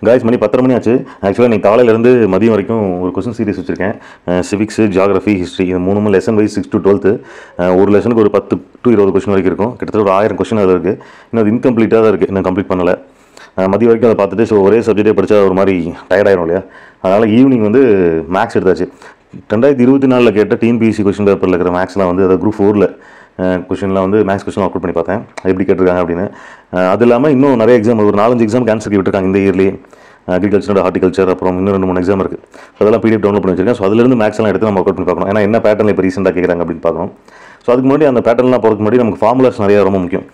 Guys மணி 10:30 மணி ஆச்சு. ஆக்சுவலாக நீ காலையிலேருந்து மதியம் வரைக்கும் ஒரு கொஸ்டின் சீரிஸ் வச்சுருக்கேன். சிவிக்ஸு, ஜியாகிரஃபி, ஹிஸ்ட்ரி இது மூணுமே லெசன் வைஸ் 6 to 12. ஒரு லெசனுக்கு ஒரு 10 to 20 கொஸ்டின் வரைக்கும் இருக்கும். கிட்டத்தட்ட ஒரு 1000 கொஸ்டின் அதில் இருக்குது. இன்னும் அது இன்கம்ப்ளீட்டாக தான் இருக்குது, இன்னும் கம்ப்ளீட் பண்ணலை. மதியம் வரைக்கும் அதை பார்த்துட்டு ஸோ ஒரே சப்ஜெக்டே படித்தா ஒரு மாதிரி டயர்டாயிரும் இல்லையா. அதனால் ஈவினிங் வந்து மேக்ஸ் எடுத்தாச்சு. 2024 கேட்ட டிஎன்பிஎஸ்சி கொஸ்டின் பேப்பரில் இருக்கிற மேக்ஸ்லாம் வந்து அதை குரூப் 4 கொஸ்டின்லாம் வந்து மேக்ஸ் கொஸ்டின் அவுட் பண்ணி பார்த்தேன் எப்படி கேட்டிருக்காங்க அப்படின்னு. அது இல்லாமல் இன்னும் நிறைய எக்ஸாம் ஒரு 4-5 எக்ஸாம் கேன்சல் விட்டுருக்காங்க இந்த இயர்லேயே. அக்ரிகல்ச்சர், ஹார்டிகல்ச்சர், அப்புறம் இன்னும் 2-3 எக்ஸாம் இருக்குது. அதெல்லாம் பிடிஎஃப் டவுன்லோட் பண்ணி வச்சிருக்கேன். ஸோ அதிலிருந்து மேக்ஸ் எல்லாம் எடுத்து நம்ம ஒர்க் அவுட் பண்ணி பார்க்கணும். ஏன்னா என்ன பேட்டர்னில் இப்போ ரீசெண்டாக கேட்குறாங்க அப்படின்னு பார்க்கணும். ஸோ அதுக்கு முன்னாடி அந்த பேட்டர்லாம் போகிறதுக்கு முன்னாடி நமக்கு ஃபார்முலாஸ் நிறைய ரொம்ப முக்கியம்.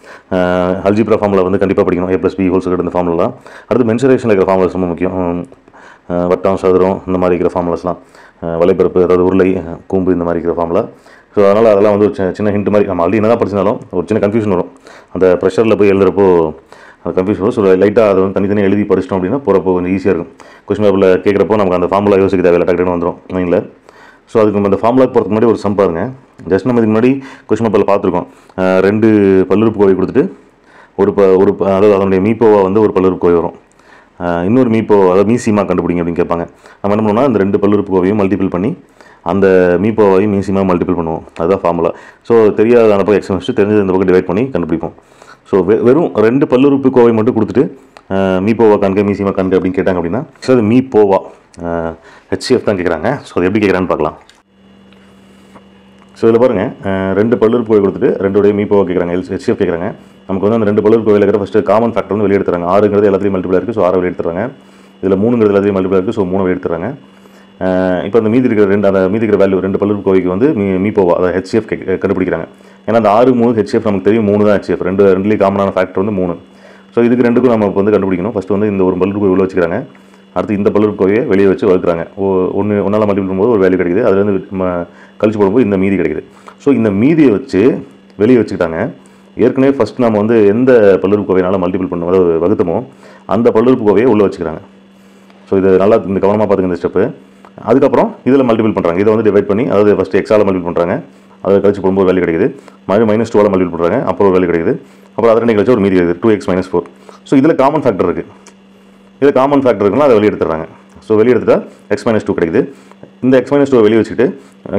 அல்ஜிப்ரா ஃபார்முலா வந்து கண்டிப்பாக படிக்கணும். A+B ஹோல் ஸ்கொயர் இந்த ஃபார்முலாம். அடுத்து மென்சுரேஷனில் இருக்கிற ஃபார்முலாஸ் ரொம்ப முக்கியம். வட்டம், சதுரம் இந்த மாதிரி இருக்கிற ஃபார்முலாஸ்லாம், வலைப்பரப்பு, அதாவது உருளை, கூம்பு இந்த மாதிரி இருக்கிற ஃபார்முலா. ஸோ அதனால் அதெல்லாம் வந்து ஒரு சின்ன ஹிண்ட் மாதிரி. நம்ம ஆல்ரெடி என்ன தான் படிச்சிருந்தாலும் ஒரு சின்ன கன்ஃபியூஷன் வரும். அந்த ப்ரெஷரில் போய் எழுதுறப்போ அது கன்ஃபியூஷன் வரும். ஸோ லைட்டாக அதை வந்து தனித்தனியாக எழுதி படிச்சிட்டோம் அப்படின்னா போகிறப்போ கொஞ்சம் ஈஸியாக இருக்கும். கொஸ்டின் பேப்பரில் கேட்குறப்போ நமக்கு அந்த ஃபார்முலா யோசிக்க தேவையில்லை, டக்குனு வந்துடும் மைண்டில். ஸோ அதுக்கு நம்ம அந்த ஃபார்முலா போகிறதுக்கு முன்னாடி ஒரு சம் பாருங்க. ஜஸ்ட் நம்ம இதுக்கு முன்னாடி கொஸ்டின் பேப்பரில் பார்த்துருக்கோம். 2 பல்லுறுப்புக்கோவை கொடுத்துட்டு ஒரு அதாவது அதனுடைய மீப்போவா வந்து ஒரு பல்லுறுப்புக்கோவை வரும். இன்னொரு அதாவது மீசிமா கண்டுபிடிங்க அப்படின்னு கேட்பாங்க. நம்ம என்ன பண்ணுவோம்னா இந்த 2 பல்லுறுப்புக்கோவையும் மல்டிபிள் பண்ணி அந்த மீப்போவையும் மீசிமா மல்டிபிள் பண்ணுவோம். அதுதான் ஃபார்முலா. ஸோ தெரியாதப்போ எக்ஸ் வச்சுட்டு தெரிஞ்சது இந்த பக்கம் டிவைட் பண்ணி கண்டுபிடிப்போம். ஸோ வெறும் 2 பல்லுறுப்புக்கோவை மட்டும் கொடுத்துட்டு மீப்போவா காண்க, மீசிமா காண்க அப்படின்னு கேட்டாங்க அப்படின்னா அது மீப்போவா HCF தான் கேட்குறாங்க. ஸோ அது எப்படி கேட்குறான்னு பார்க்கலாம். ஸோ இதில் பாருங்கள், 2 பல்லுறுப்புக்கோவை கொடுத்துட்டு 2 மீப்போவா கேட்குறாங்க, HCF கேட்குறாங்க. நமக்கு வந்து அந்த 2 பல்லுறுப்புக்கோவையில் இருக்கிற ஃபஸ்ட்டு காமன் ஃபேக்டர் வந்து வெளியே எடுத்துறாங்க. 6ங்கிறது எல்லாத்தையும் மல்டிபிளாக இருக்குது. ஸோ 6 வெளியே எடுத்துறாங்க. இதில் 3ங்கிறது எல்லாத்தையும் மல்டிபிளாக இருக்குது. ஸோ 3 வெளியே எடுத்துறாங்க. இப்போ அந்த மீதி இருக்கிற வேல்யூ 2 பல்லுறுப்புக்கோவைக்கு வந்து மீப்போவா அதாவது HCF கண்டுபிடிக்கிறாங்க. ஏன்னா அந்த 6, 3 HCF நமக்கு தெரியும். 3 தான் HCF. ரெண்டுலேயும் காமனான ஃபேக்டர் வந்து 3. ஸோ இதுக்கு 2க்கும் நம்ம வந்து கண்டுபிடிக்கணும். ஃபஸ்ட்டு வந்து இந்த ஒரு பல்லுறுப்புக்கோவை உள்ள வச்சுக்கிறாங்க. அடுத்து இந்த பல்லுறுப்புக்கோவையை வெளியே வச்சு வகுக்கிறாங்க. ஒன்றால் மல்டிபிள் பண்ணும்போது ஒரு வேல்யூ கிடைக்குது. அதுலேருந்து கழிச்சு போடும்போது இந்த மீதி கிடைக்குது. ஸோ இந்த மீதியை வச்சு வெளியே வச்சுக்கிட்டாங்க. ஏற்கனவே ஃபஸ்ட் நம்ம வந்து எந்த பல்லுறுப்புக்கோவையினால் மல்டிபிள் பண்ணுவோம் அதாவது வகுத்தமோ அந்த பல்லுறுப்புக்கோவையை உள்ளே வச்சுக்கிறாங்க. ஸோ இது நல்லா இந்த கவனமாக பார்த்துங்க இந்த ஸ்டெப்பு. அதுக்கப்புறம் இதில் மல்டிபிள் பண்ணுறாங்க. இதை வந்து டிவைட் பண்ணி அதாவது ஃபஸ்ட்டு எக்ஸால் மல்டிபிள் பண்ணுறாங்க. அதை கழிச்சு போடும்போது வேல்யூ கிடைக்குது. -2 மல்டிபிள் பண்ணுறாங்க. அப்புறம் ஒரு வேல்யூ கிடைக்குது. அப்புறம் அதை கழிச்சு ஒரு மீதி கிடைக்குது 2x - 4. ஸோ இதில் காமன் ஃபேக்டர் இருக்குது. இதில் காமன் ஃபேக்டர் இருக்குன்னா அதை வெளியே எடுத்துறாங்க. ஸோ வெளியே எடுத்துட்டா x - 2 கிடைக்குது. இந்த x - 2 வெளியே வச்சுட்டு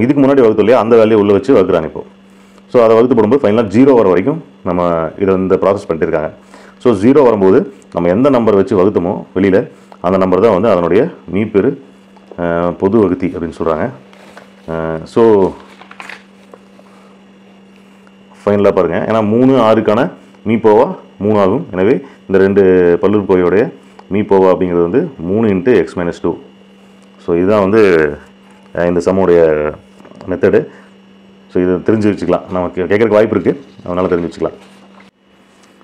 இதுக்கு முன்னாடி வகுத்து இல்லையா அந்த வேல்யூ உள்ளே வச்சு வகுக்கிறாங்க இப்போ. ஸோ அதை வகுத்து போடும்போது ஃபைனலாக 0 வர வரைக்கும் நம்ம இதை இந்த ப்ராசஸ் பண்ணிட்டு இருக்காங்க. ஸோ 0 வரும்போது நம்ம எந்த நம்பர் வச்சு வகுத்தமோ வெளியில் அந்த நம்பர் தான் வந்து அதனுடைய மீப்பெரு பொது வகுத்தி அப்படின்னு சொல்கிறாங்க. ஸோ ஃபைனலாக பாருங்கள், ஏன்னா 3, 6க்கான மீப்போவா 3 ஆகும். எனவே இந்த 2 பல்லுறுப்புக்கோவையோடைய மீப்போவா அப்படிங்கிறது வந்து 3 × x - 2. ஸோ இதுதான் வந்து இந்த சம்முடைய மெத்தடு. ஸோ இதை தெரிஞ்சு வச்சுக்கலாம். நமக்கு கேட்குறக்கு வாய்ப்பு இருக்குது, அதனால் தெரிஞ்சு வச்சுக்கலாம்.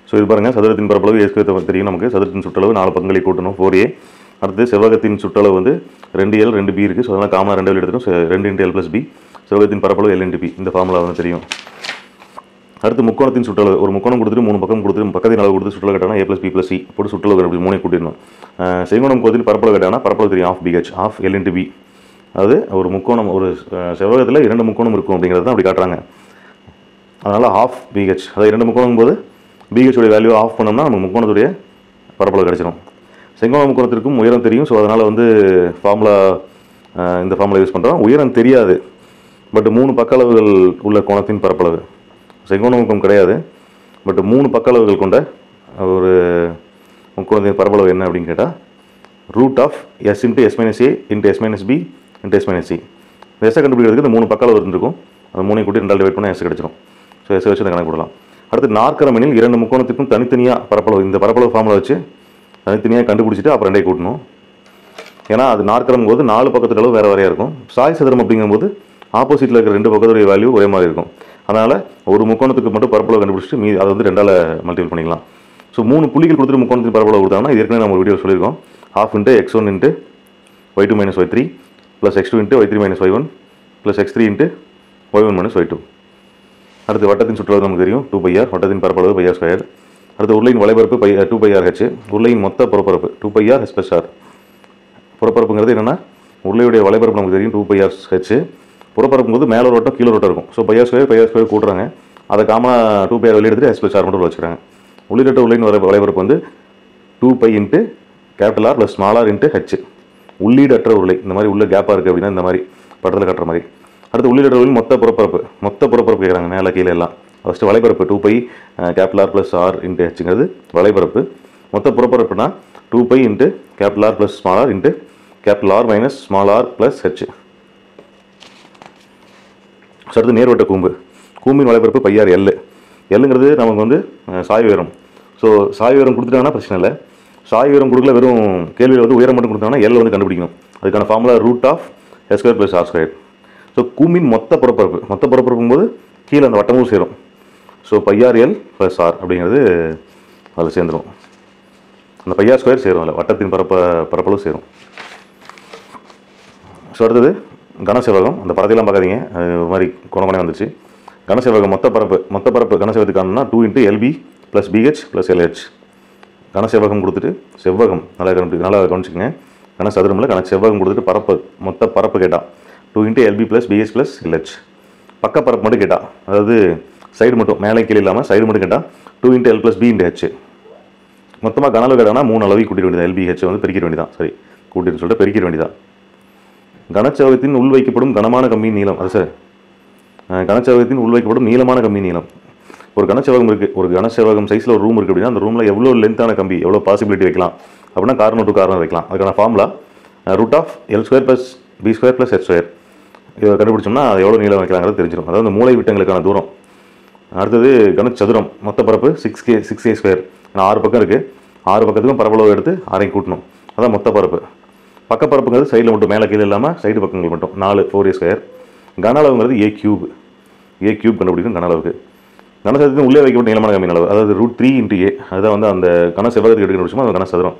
ஸோ இது பாருங்கள், சதுரத்தின் பரப்பளவு ஏற்கனவே தெரியும் நமக்கு. சதுரத்தின் சுற்றளவு 4 பங்களை கூட்டணும் 4a. அடுத்து செவ்வகத்தின் சுற்றளவு வந்து 2l 2b இருக்குது. ஸோ அதனால் காமனாக 2 எடுத்துட்டோம். 2 × l + b. செவ்வகத்தின் பரப்பளவு l × b. இந்த ஃபார்முலா வந்து தெரியும். அடுத்து முக்கோணத்தின் சுற்றளவு. ஒரு முக்கோணம் கொடுத்துட்டு 3 பக்கம் கொடுத்துட்டு பக்கத்தின் அளவு கொடுத்து சுற்றளவு கேட்டாங்கன்னா a + b + c போட்டு சுற்றளவு அப்படி 3 கூட்டிடணும். செங்கோணம் கோத்தில் பரப்பளவு கேட்டாங்கன்னா பரப்பளவு தெரியும் ½ l × b. அதாவது ஒரு முக்கோணம் ஒரு செவ்வகத்தில் 2 முக்கோணம் இருக்கும் அப்படிங்கிறது தான் அப்படி காட்டுறாங்க. அதனால் ½ அதாவது 2 முக்கோணம் போது BH உடைய வேல்யூ ஆஃப் பண்ணோம்னா நமக்கு முக்கோணத்துடைய பரப்பளவு கிடச்சிடும். செங்கோண முக்கோணத்திற்கும் உயரம் தெரியும். ஸோ அதனால் வந்து இந்த ஃபார்முலா யூஸ் பண்ணுறோம். உயரம் தெரியாது, பட் 3 பக்க அளவுகள் உள்ள கோணத்தின் பரப்பளவு. செங்கோண முக்கம் கிடையாது, பட் 3 பக்க அளவுகள் கொண்ட ஒரு முக்கோணத்தின் பரப்பளவு என்ன அப்படின்னு கேட்டால் √S × S - a × S - b × S - c. இந்த எஸ்ஸை கண்டுபிடிக்கிறதுக்கு இந்த 3 பக்க அளவு இருந்திருக்கும். அந்த 3 கூட்டி 2 டிவைட் பண்ணால் எஸ் கிடச்சிடும். ஸோ எஸ்ஸை வச்சு கணக்கு போடலாம். அடுத்து நாற்கரம் எனில் 2 முக்கோணத்துக்கும் தனித்தனியாக பரப்பளவு இந்த பரப்பளவு ஃபார்முலா வச்சு தனித்தனியாக கண்டுபிடிச்சிட்டு அப்புறம் 2 கூட்டணும். ஏன்னா அது நாற்கரம் போது 4 பக்கத்து அளவு வேறு வேறையாக இருக்கும். சாய் சதுரம் அப்படிங்கும்போது ஆப்போசிட்டில் இருக்கிற 2 பக்கத்துடைய வேல்யூ ஒரே மாதிரி இருக்கும். அதனால் ஒரு முக்கோணத்துக்கு மட்டும் பரப்பளவு கண்டுபிடிச்சிட்டு மீதி அதை வந்து 2ஆல் மல்டிபிள் பண்ணிக்கலாம். ஸோ 3 புள்ளிகள் கொடுத்துட்டு முக்கோணத்துக்கு பரப்பளவு கொடுத்தாங்கன்னா இது ஏற்கனவே நம்ம வீடியோ சொல்லியிருக்கோம். ½ × x1 × y2 - y3 + x2 × y3 - y1 + x3 × y1 - y2. அடுத்து வட்டத்தின் சுற்றளவு நமக்கு தெரியும் 2πr. வட்டத்தின் பரப்பளவு πr². அடுத்து உருளையின் வலைபரப்பு 2πrh. உருளையின் மொத்த புறப்பரப்பு 2πr h + r. புறப்பரப்புங்கிறது என்னென்னா உருளையுடைய வலைபரப்பு நமக்கு தெரியும் 2πrh. புறப்பரப்பும் போது மேலே ஒரு வட்டம் கீழே வட்டம் இருக்கும். So πr² கூட்டுறாங்க. அதை காமனாக 2πr வெளியே எடுத்துட்டு h + r மட்டும் வச்சுக்கிறாங்க. உள்ளிட்ட உருளையின் வலைபரப்பு வந்து 2π × capital R plus small R into H. உள்ளீடற்ற உருளை இந்த மாதிரி உள்ள கேப்பாக இருக்குது அப்படின்னா இந்த மாதிரி படத்தில் கட்டுற மாதிரி. அடுத்து உள்ளீடற்ற உருளை மொத்த புறப்பரப்பு கேட்குறாங்க, மேலே கீழே எல்லாம். ஃபஸ்ட்டு வலைப்பரப்பு 2π capital R plus R into ஹெச்ங்கிறது வலைப்பரப்பு. மொத்த புறப்பரப்புனா 2π into capital R plus small R into capital R minus small R plus H. So அடுத்து நேர்வட்ட கூம்பின் வலைப்பரப்பு πr எல். எல்லுங்கிறது நமக்கு வந்து சாய்வு உயரம். ஸோ சாய்வு உயரம் கொடுத்துட்டாங்கன்னா பிரச்சனை இல்லை. சாய்வு உயரம் கொடுக்கல, வெறும் கேள்வியில் வந்து உயரம் மட்டும் கொடுத்தாங்கன்னா எல் வந்து கண்டுபிடிக்கணும். அதுக்கான ஃபார்முலா √(s² + r²). ஸோ கூம்பின் மொத்த புறப்பரப்பும் போது கீழே அந்த வட்டமும் சேரும். ஸோ πr(l + r) அப்படிங்கிறது அதில் சேர்ந்துடும். அந்த πr² சேரும், அதில் வட்டத்தின் பரப்பளவு சேரும். ஸோ அடுத்தது கனசெவ்வகம். அந்த படத்தையெல்லாம் பார்க்காதீங்க, அது ஒரு மாதிரி குணமனே வந்துச்சு. கனசெவ்வகம் மொத்த பரப்பு கனசெவ்வகத்துக்கான 2 × LB + BH + LH. கனசெவ்வகம் கொடுத்துட்டு செவ்வகம் நல்லா கவனிச்சுக்கோங்க. கனசதுரமில் கனசெவ்வகம் கொடுத்துட்டு மொத்த பரப்பு கேட்டால் 2 × LB + BH + LH. பக்கப்பரப்பு மட்டும் கேட்டால், அதாவது சைடு மட்டும், மேலே கீழே இல்லாமல் சைடு மட்டும் கேட்டால் 2 × L + B × H. மொத்தமாக கன அளவு கேட்டாங்கன்னா 3 அளவு கூட்டிட வேண்டியதான். LBH வந்து பெருக்கிட வேண்டியதான். சரி, கூட்டிட்டு சொல்லிட்டு பெருக்கிட வேண்டியதான். கனசெவ்வகத்தின் உள் வைக்கப்படும் கனமான கம்பியின் நீளம். அது சார், கனசெவ்வகத்தின் உள் வைக்கப்படும் நீளமான கம்பியின் நீளம். ஒரு கனசெவ்வகம் இருக்குது, ஒரு கனசெவ்வகம் சைஸில் ஒரு ரூம் இருக்குது அப்படின்னா அந்த ரூமில் எவ்வளோ லென்த்தான கம்பி, எவ்வளோ பாசிபிலிட்டி வைக்கலாம் அப்படின்னா கார்னர் டு கார்னர் வைக்கலாம். அதுக்கான ஃபார்முலா √(L² + B² + H²). இதை கண்டுபிடிச்சோம்னா அது எவ்வளோ நீளம் வைக்கலாங்கிறது தெரிஞ்சிடும். அதாவது மூளை விட்டங்களுக்கான தூரம். அடுத்தது கனசதுரம் மொத்த பரப்பு 6a². 6 பக்கம் இருக்குது, 6 பக்கத்துக்கும் பரப்பளவு எடுத்து 6 கூட்டணும். அதான் மொத்த பரப்பு. பக்கப்பரப்புங்கிறது சைடில் மட்டும், மேலே கீழே இல்லாமல் சைடு பக்கங்கள் மட்டும் 4 கன அளவுங்கிறது a³ கண்டுபிடிக்கும் கன அளவுக்கு. கனசதுரத்தின் உள்ளே வைக்கப்பட்ட நீளமான கம்பியின் அளவு, அதாவது √3 × a. அதுதான் வந்து அந்த கனசெவ்வகத்துக்கு எடுக்க முடிச்சுமா அது கனசதுரம்.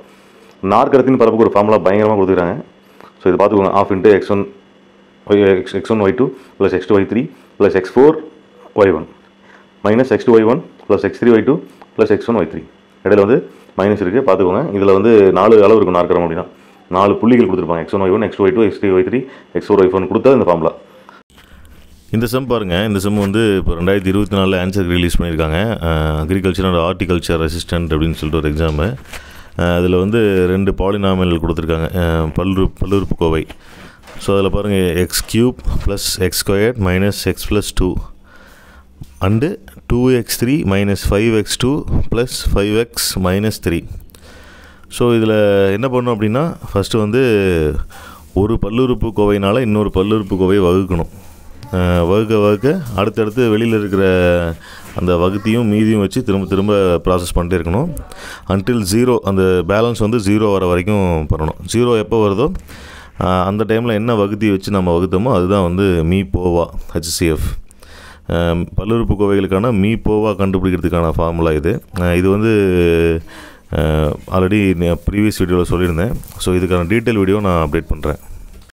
நாற்கரத்தின் பரப்புக்கு ஒரு ஃபார்முலா பயங்கரமாக கொடுத்துக்கிறாங்க. ஸோ இது பார்த்துக்கோங்க. ½ × x1y2 + x2y3 + x4y1 - x2y1 + x3y2 + x1y3. இடையில வந்து மைனஸ் இருக்குது, பார்த்துக்கோங்க. இதில் வந்து 4 அளவு இருக்கும் நாற்கரம் அப்படின்னா 4 புள்ளிகள் கொடுத்துருப்பாங்க. x1y1 x2y2 x3y3 x4y4 கொடுத்தா இந்த ஃபார்முலா. இந்த செம் பாருங்கள். இந்த செம் வந்து இப்போ 2024 ஆன்சர் ரிலீஸ் பண்ணியிருக்காங்க. அக்ரிகல்ச்சர் அண்ட் ஹார்டிகல்ச்சர் அசிஸ்டன்ட் அப்படின்னு சொல்லிட்டு ஒரு எக்ஸாமு. அதில் வந்து 2 பாலினாமியல் கொடுத்துருக்காங்க, பல்லுறுப்புக்கோவை. ஸோ அதில் பாருங்கள், x³ + x² - x + 2 and 2x3 - 5x2 + 5x - 3. So இதில் என்ன பண்ணணும் அப்படின்னா, ஃபஸ்ட்டு வந்து ஒரு பல்லுறுப்புக்கோவையினால் இன்னொரு பல்லுறுப்புக்கோவையை வகுக்கணும். வகுக்க அடுத்தடுத்து வெளியில் இருக்கிற அந்த வகுத்தையும் மீதியும் வச்சு திரும்ப ப்ராசஸ் பண்ணிட்டே இருக்கணும். அன்டில் 0, அந்த பேலன்ஸ் வந்து 0 வர வரைக்கும் பண்ணணும். 0 எப்போ வருதோ அந்த டைமில் என்ன வகுத்தி வச்சு நம்ம வகுத்தோமோ அதுதான் வந்து மீ/போவா HCF. பல்லுறுப்புக்கோவைகளுக்கான மீ/போவா கண்டுபிடிக்கிறதுக்கான ஃபார்முலா இது. இது வந்து ஆல்ரெடி ப்ரீவியஸ் வீடியோவில் சொல்லியிருந்தேன். ஸோ இதுக்கான டீட்டெயில் வீடியோ நான் அப்டேட் பண்ணுறேன்.